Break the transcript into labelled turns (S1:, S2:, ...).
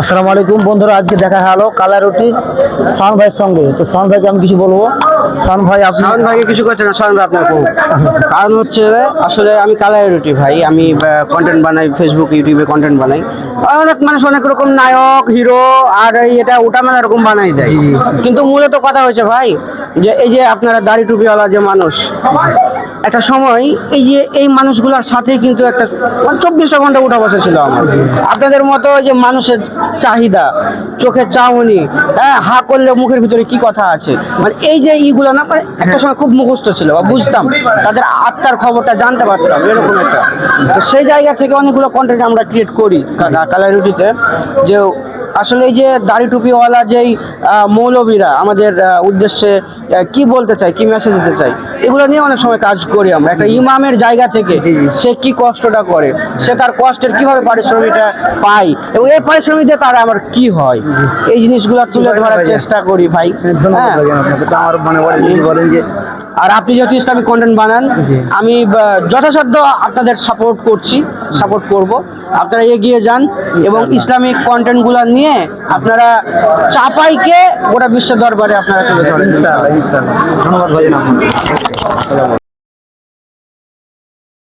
S1: আসসালামু আলাইকুম বন্ধুরা, আজকে দেখা হলো কালা রুটি শাওন ভাইয়ের সঙ্গে। তো শাওন ভাইকে আমি কিছু বলবো। শাওন ভাই, আপনি
S2: শাওন ভাইকে কিছু করতে না, শাওন ভাই আপনাকে কারণ হচ্ছে আসলে আমি কালাই রুটি ভাই, আমি কন্টেন্ট বানাই, ফেসবুক ইউটিউবে কন্টেন্ট বানাই। অনেক মানুষ অনেক রকম নায়ক হিরো আর এটা ওটা মানে এরকম বানাই দেয়, কিন্তু মূলত কথা হয়েছে ভাই যে এই যে আপনারা দাড়ি টুপিওয়ালা যে মানুষ, একটা সময় এই মানুষগুলোর সাথে কিন্তু একটা 24টা ঘন্টা উঠা বসা ছিল আমার। আপনাদের মতো যে মানুষের চাহিদা, চোখের চাহনি, হ্যাঁ, হা করলে মুখের ভিতরে কি কথা আছে, মানে এই যে ইগুলো না, মানে একটা সময় খুব মুখস্থ ছিল বা বুঝতাম, তাদের আত্মার খবরটা জানতে পারতাম, এরকম একটা। তো সেই জায়গা থেকে অনেকগুলো কন্টেন্ট আমরা ক্রিয়েট করি কালাই রুটিতে। যে আসলে এই যে দাড়ি টুপিওয়ালা যেই মৌলবীরা আমাদের উদ্দেশ্যে কি বলতে চায়, কি মেসেজ দিতে চায়, এগুলো নিয়ে অনেক সময় কাজ করি আমরা একটা ইমামের জায়গা থেকে। সে কি কষ্টটা করে, সে তার কষ্টের কিভাবে পারিশ্রমিকটা পায়, এবং এই পারিশ্রমিক দিয়ে তারা আমার কি হয়, এই জিনিসগুলো তুলে ধরার চেষ্টা করি ভাই। হ্যাঁ,
S1: তো আমার মানে বলেন যে
S2: আর আপনি যেহেতু ইসলামিক কন্টেন্ট বানান, আমি যথাসাধ্য আপনাদের সাপোর্ট করব। আপনারা এগিয়ে যান এবং ইসলামিক কন্টেন্টগুলো নিয়ে আপনারা চাপাইকে গোটা বিশ্বের দরবারে আপনারা তুলে ধরেন।
S1: ইনশাআল্লাহ। ধন্যবাদ ভাই।